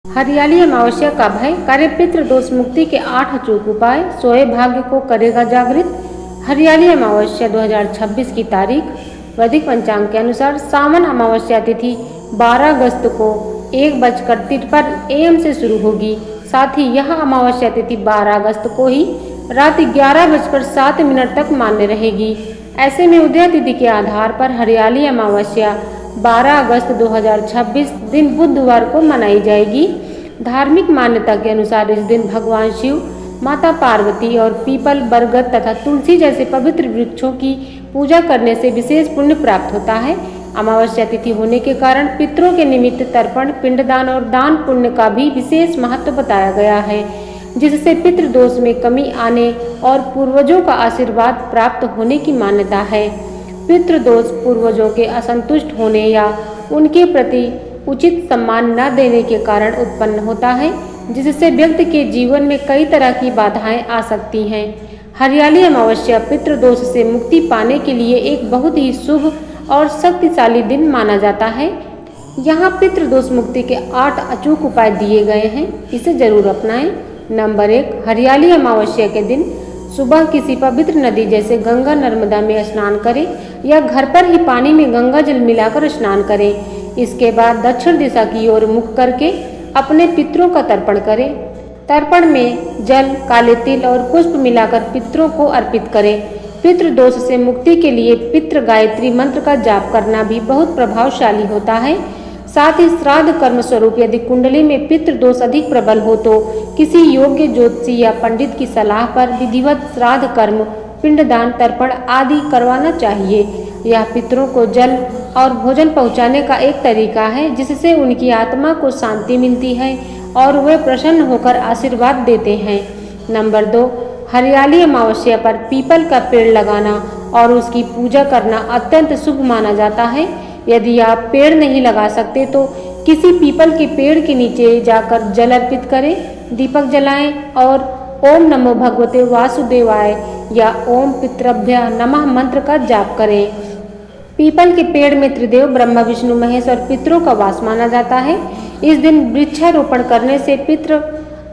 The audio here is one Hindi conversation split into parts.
हरियाली अमावस्या कब है? करे पितृ दोष मुक्ति के 8 अचूक उपाय, सोए भाग्य को करेगा जागृत। हरियाली अमावस्या 2026 की तारीख वैदिक पंचांग के अनुसार सावन अमावस्या तिथि 12 अगस्त को 1:53 AM से शुरू होगी। साथ ही यह अमावस्या तिथि 12 अगस्त को ही रात 11:07 तक मान्य रहेगी। ऐसे में उदय तिथि के आधार पर हरियाली अमावस्या 12 अगस्त 2026 दिन बुधवार को मनाई जाएगी। धार्मिक मान्यता के अनुसार इस दिन भगवान शिव, माता पार्वती और पीपल, बरगद तथा तुलसी जैसे पवित्र वृक्षों की पूजा करने से विशेष पुण्य प्राप्त होता है। अमावस्या तिथि होने के कारण पितरों के निमित्त तर्पण, पिंडदान और दान पुण्य का भी विशेष महत्व बताया गया है, जिससे पितृदोष में कमी आने और पूर्वजों का आशीर्वाद प्राप्त होने की मान्यता है। पितृदोष पूर्वजों के असंतुष्ट होने या उनके प्रति उचित सम्मान न देने के कारण उत्पन्न होता है, जिससे व्यक्ति के जीवन में कई तरह की बाधाएं आ सकती हैं। हरियाली अमावस्या पितृदोष से मुक्ति पाने के लिए एक बहुत ही शुभ और शक्तिशाली दिन माना जाता है। यहाँ पितृदोष मुक्ति के 8 अचूक उपाय दिए गए हैं, इसे जरूर अपनाएं। नंबर 1, हरियाली अमावस्या के दिन सुबह किसी पवित्र नदी जैसे गंगा, नर्मदा में स्नान करें या घर पर ही पानी में गंगा जल मिलाकर स्नान करें। इसके बाद दक्षिण दिशा की ओर मुख करके अपने पितरों का तर्पण करें। तर्पण में जल, काले तिल और पुष्प मिलाकर पितरों को अर्पित करें। पितृदोष से मुक्ति के लिए पितृ गायत्री मंत्र का जाप करना भी बहुत प्रभावशाली होता है। साथ ही श्राद्ध कर्म स्वरूप यदि कुंडली में पितृदोष अधिक प्रबल हो तो किसी योग्य ज्योतिषी या पंडित की सलाह पर विधिवत श्राद्ध कर्म, पिंडदान, तर्पण आदि करवाना चाहिए। यह पितरों को जल और भोजन पहुंचाने का एक तरीका है, जिससे उनकी आत्मा को शांति मिलती है और वे प्रसन्न होकर आशीर्वाद देते हैं। नंबर 2, हरियाली अमावस्या पर पीपल का पेड़ लगाना और उसकी पूजा करना अत्यंत शुभ माना जाता है। यदि आप पेड़ नहीं लगा सकते तो किसी पीपल के पेड़ के नीचे जाकर जल अर्पित करें, दीपक जलाएं और ओम नमो भगवते वासुदेवाय या ओम पितृभ्य नमः मंत्र का जाप करें। पीपल के पेड़ में त्रिदेव ब्रह्मा, विष्णु, महेश और पितरों का वास माना जाता है। इस दिन वृक्षारोपण करने से पितृ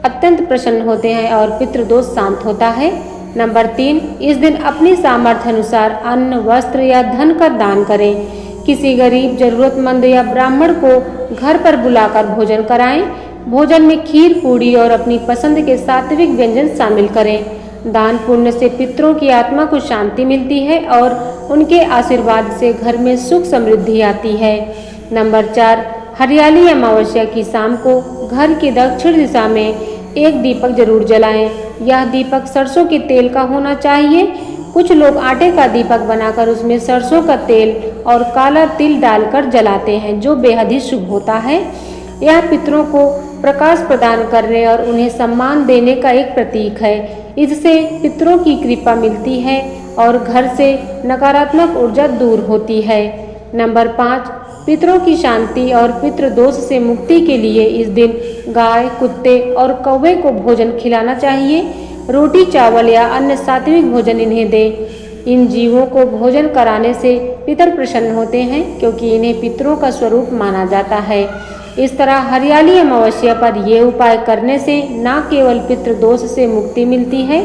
अत्यंत प्रसन्न होते हैं और पितृदोष शांत होता है। नंबर 3, इस दिन अपनी सामर्थ्य अनुसार अन्न, वस्त्र या धन का दान करें। किसी गरीब, जरूरतमंद या ब्राह्मण को घर पर बुलाकर भोजन कराएं। भोजन में खीर, पूड़ी और अपनी पसंद के सात्विक व्यंजन शामिल करें। दान पुण्य से पितरों की आत्मा को शांति मिलती है और उनके आशीर्वाद से घर में सुख समृद्धि आती है। नंबर 4, हरियाली अमावस्या की शाम को घर की दक्षिण दिशा में एक दीपक जरूर जलाएं। यह दीपक सरसों के तेल का होना चाहिए। कुछ लोग आटे का दीपक बनाकर उसमें सरसों का तेल और काला तिल डालकर जलाते हैं, जो बेहद ही शुभ होता है। यह पितरों को प्रकाश प्रदान करने और उन्हें सम्मान देने का एक प्रतीक है। इससे पितरों की कृपा मिलती है और घर से नकारात्मक ऊर्जा दूर होती है। नंबर 5, पितरों की शांति और पितृदोष से मुक्ति के लिए इस दिन गाय, कुत्ते और कौवे को भोजन खिलाना चाहिए। रोटी, चावल या अन्य सात्विक भोजन इन्हें दें। इन जीवों को भोजन कराने से पितर प्रसन्न होते हैं, क्योंकि इन्हें पितरों का स्वरूप माना जाता है। इस तरह हरियाली अमावस्या पर ये उपाय करने से न केवल पितृदोष से मुक्ति मिलती है,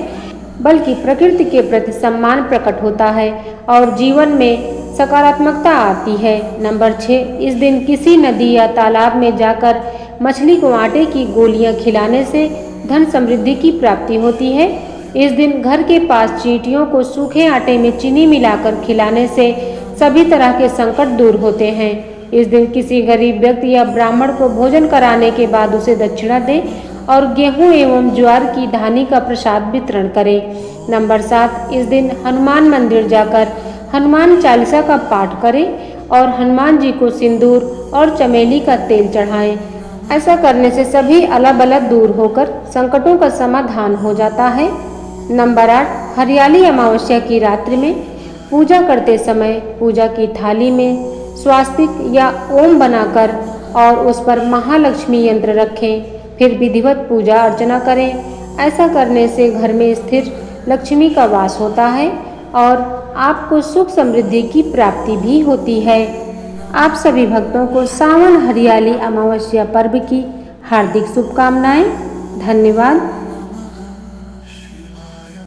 बल्कि प्रकृति के प्रति सम्मान प्रकट होता है और जीवन में सकारात्मकता आती है। नंबर 6, इस दिन किसी नदी या तालाब में जाकर मछली को आटे की गोलियां खिलाने से धन समृद्धि की प्राप्ति होती है। इस दिन घर के पास चींटियों को सूखे आटे में चीनी मिलाकर खिलाने से सभी तरह के संकट दूर होते हैं। इस दिन किसी गरीब व्यक्ति या ब्राह्मण को भोजन कराने के बाद उसे दक्षिणा दें और गेहूं एवं ज्वार की धानी का प्रसाद वितरण करें। नंबर 7, इस दिन हनुमान मंदिर जाकर हनुमान चालीसा का पाठ करें और हनुमान जी को सिंदूर और चमेली का तेल चढ़ाएं। ऐसा करने से सभी अलग-अलग दूर होकर संकटों का समाधान हो जाता है। नंबर 8, हरियाली अमावस्या की रात्रि में पूजा करते समय पूजा की थाली में स्वास्तिक या ओम बनाकर और उस पर महालक्ष्मी यंत्र रखें। फिर विधिवत पूजा अर्चना करें। ऐसा करने से घर में स्थिर लक्ष्मी का वास होता है और आपको सुख समृद्धि की प्राप्ति भी होती है। आप सभी भक्तों को सावन हरियाली अमावस्या पर्व की हार्दिक शुभकामनाएं। धन्यवाद।